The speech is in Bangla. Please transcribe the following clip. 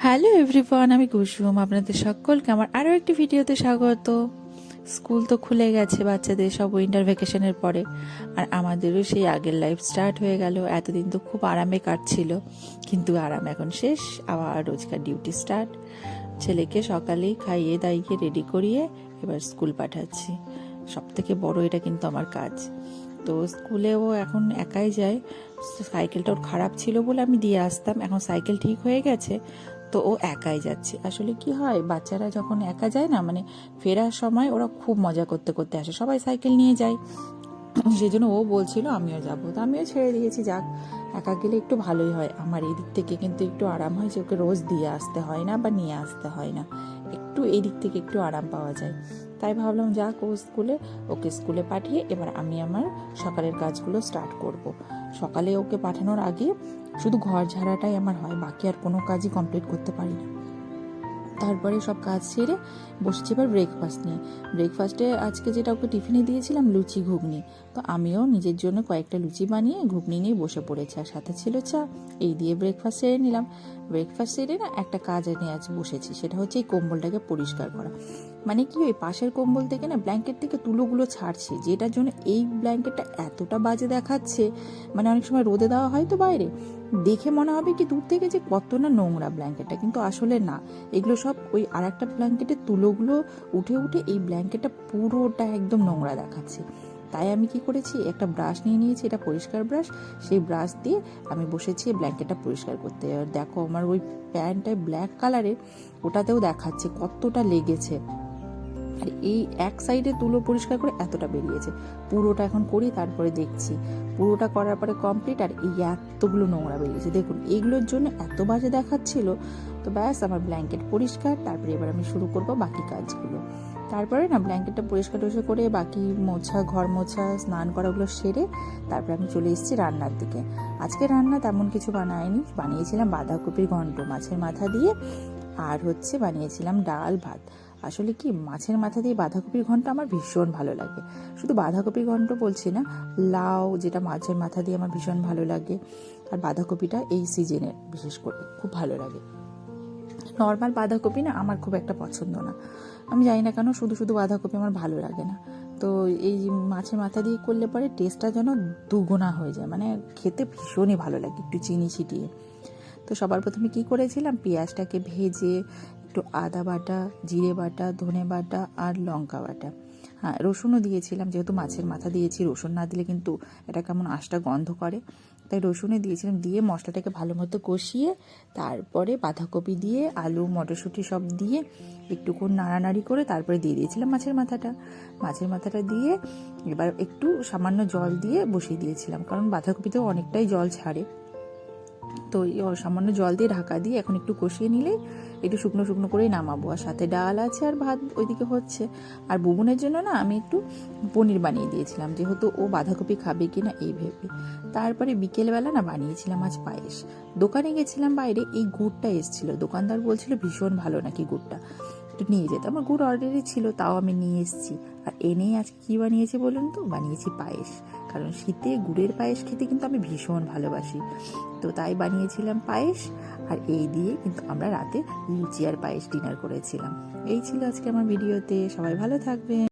হ্যালো এভরিওয়ান, আমি কুসুম। আপনাদের সকলকে আমার আরও একটি ভিডিওতে স্বাগত। স্কুল তো খুলে গেছে বাচ্চাদের সব উইন্টার ভ্যাকেশনের পরে, আর আমাদেরও সেই আগের লাইফ স্টার্ট হয়ে গেল। এতদিন তো খুব আরামে কাটছিল, কিন্তু আরাম এখন শেষ, আবার রোজকার ডিউটি স্টার্ট। ছেলেকে সকালেই খাইয়ে দাইয়ে রেডি করিয়ে এবার স্কুল পাঠাচ্ছি। সব থেকে বড় এটা কিন্তু আমার কাজ। তো স্কুলেও এখন একাই যায়। সাইকেলটা ওর খারাপ ছিল বলে আমি দিয়ে আসতাম, এখন সাইকেল ঠিক হয়ে গেছে তো ও একাই যাচ্ছে। আসলে কি হয়, বাচ্চারা যখন একা যায় না, মানে ফেরার সময় ওরা খুব মজা করতে করতে আসে, সবাই সাইকেল নিয়ে যায়। সেই জন্য ও বলছিল আমিও যাবো, তো আমিও ছেড়ে দিয়েছি। যাক, একা গেলে একটু ভালোই হয়, আমার এই দিক থেকে কিন্তু একটু আরাম হয় যে ওকে রোজ দিয়ে আসতে হয় না বা নিয়ে আসতে হয় না, একটু এই দিক থেকে একটু আরাম পাওয়া যায়। তাই ভাবলাম যাক, ওকে স্কুলে পাঠিয়ে এবার আমি আমার সকালের কাজগুলো স্টার্ট করব। সকালে ওকে পাঠানোর আগে শুধু ঘর ঝাড়াটাই আমার হয়, বাকি আর কোনো কাজই কমপ্লিট করতে পারি না। তারপরে সব কাজ সেরে বসেছি এবার ব্রেকফাস্ট নিয়ে। ব্রেকফাস্টে আজকে যেটা ওকে টিফিনে দিয়েছিলাম লুচি ঘুগনি, তো আমিও নিজের জন্য কয়েকটা লুচি বানিয়ে ঘুগনি নিয়ে বসে পড়েছি, আর সাথে ছিল চা। এই দিয়ে ব্রেকফাস্ট সেরে নিলাম। ব্রেকফাস্ট সেরে না একটা কাজ নিয়ে আজ বসেছি, সেটা হচ্ছে এই কম্বলটাকে পরিষ্কার করা। মানে কি, ওই পাশের কম্বল থেকে না ব্ল্যাঙ্কেট থেকে তুলোগুলো ছাড়ছে, যেটার জন্য এই ব্ল্যাঙ্কেটটা এতটা বাজে দেখাচ্ছে। মানে অনেক সময় রোদে দেওয়া হয় তো বাইরে, দেখে মনে হবে কি দূর থেকে যে কত না নোংরা ব্ল্যাঙ্কেটটা, কিন্তু আসলে না, এগুলো সব ওই আর একটা ব্ল্যাঙ্কেটের তুলোগুলো উঠে উঠে এই ব্ল্যাঙ্কেটটা পুরোটা একদম নোংরা দেখাচ্ছে। তাই আমি কি করেছি, একটা ব্রাশ নিয়ে নিয়েছি, এটা পরিষ্কার ব্রাশ। সেই ব্রাশ দিয়ে আমি বসেছি ব্ল্যাঙ্কেটটা পরিষ্কার করতে। আর দেখো, আমার ওই প্যান্টটায় ব্ল্যাক কালারের, ওটাতেও দেখাচ্ছে কতটা লেগেছে। আর এই এক সাইডে তুলো পরিষ্কার করে এতটা বেরিয়েছে। পুরোটা এখন করি, তারপরে দেখছি। পুরোটা করার পরে কমপ্লিট, আর এই এতগুলো নোংরা বেরিয়েছে দেখুন, এইগুলোর জন্য এত বাজে দেখাচ্ছিল। তো ব্যাস, আমার ব্ল্যাঙ্কেট পরিষ্কার। তারপরে এবার আমি শুরু করব বাকি কাজগুলো। তারপরে না ব্ল্যাঙ্কেটটা পরিষ্কার টরিষ্কার করে বাকি মোছা, ঘর মোছা, স্নান করাগুলো সেরে তারপরে আমি চলে এসেছি রান্নার দিকে। আজকে রান্না তেমন কিছু বানাইনি, বানিয়েছিলাম বাঁধাকপির ঘন্ট মাছের মাথা দিয়ে, আর বানিয়েছিলাম ডাল ভাত। আসলে কি, মাছের মাথা দিয়ে বাঁধাকপির ঘন্ট আমার ভীষণ ভালো লাগে। শুধু বাঁধাকপির ঘন্ট বলছি না, লাউ যেটা মাছের মাথা দিয়ে আমার ভীষণ ভালো লাগে। আর বাঁধাকপিটা এই সিজনে বিশেষ করে খুব ভালো লাগে। নর্মাল বাঁধাকপি না আমার খুব একটা পছন্দ না, আমি জানি না কেন, শুধু শুধু বাঁধাকপি আমার ভালো লাগে না। তো এই মাছের মাথা দিয়ে করলে পরে টেস্টটা যেন দুগুণা হয়ে যায়, মানে খেতে ভীষণই ভালো লাগে একটু চিনি ছিটিয়ে। তো সবার প্রথমে কি করেছিলাম, পেঁয়াজটাকে ভেজে একটু আদা বাটা, জিরে বাটা, ধনে বাটা আর লঙ্কা বাটা, হ্যাঁ রসুনও দিয়েছিলাম, যেহেতু মাছের মাথা দিয়েছি, রসুন না দিলে কিন্তু এটা কেমন আঁশটা গন্ধ করে, তাই রসুনে দিয়েছিলাম। দিয়ে মশলাটাকে ভালো মতো কষিয়ে তারপরে বাঁধাকপি দিয়ে আলু মটরশুঁটি সব দিয়ে একটুক্ষণ নাড়ানাড়ি করে তারপরে দিয়ে দিয়েছিলাম মাছের মাথাটা দিয়ে এবার একটু সামান্য জল দিয়ে বসিয়ে দিয়েছিলাম, কারণ বাঁধাকপিতেও অনেকটাই জল ছাড়ে। তো সামান্য জল দিয়ে ঢাকা দিয়ে এখন একটু কষিয়ে নিলেই একটু শুকনো শুকনো করেই নামাবো। আর সাথে ডাল আছে আর ভাত ওইদিকে হচ্ছে। আর বুবুনের জন্য না আমি একটু পনির বানিয়ে দিয়েছিলাম, যেহেতু ও বাঁধাকপি খাবে কিনা এই ভেবে। তারপরে বিকেলবেলা না বানিয়েছিলাম আজ পায়েস। দোকানে গেছিলাম বাইরে, এই গুড়টা এসেছিল, দোকানদার বলছিল ভীষণ ভালো নাকি গুড়টা, একটু নিয়ে যেতে। আমার গুড় অলরেডি ছিল, তাও আমি নিয়ে এসেছি। আর এনেই আজকে কি বানিয়েছি বলুন তো, বানিয়েছি পায়েস। কারণ শীতে গুড়ের পায়েস খেতে কিন্তু আমি ভীষণ ভালোবাসি, তো তাই বানিয়েছিলাম পায়েস। আর এই দিয়ে কিন্তু আমরা রাতে লুচি আর পায়েস ডিনার করেছিলাম। এই ছিল আজকে আমার ভিডিওতে। সবাই ভালো থাকবেন।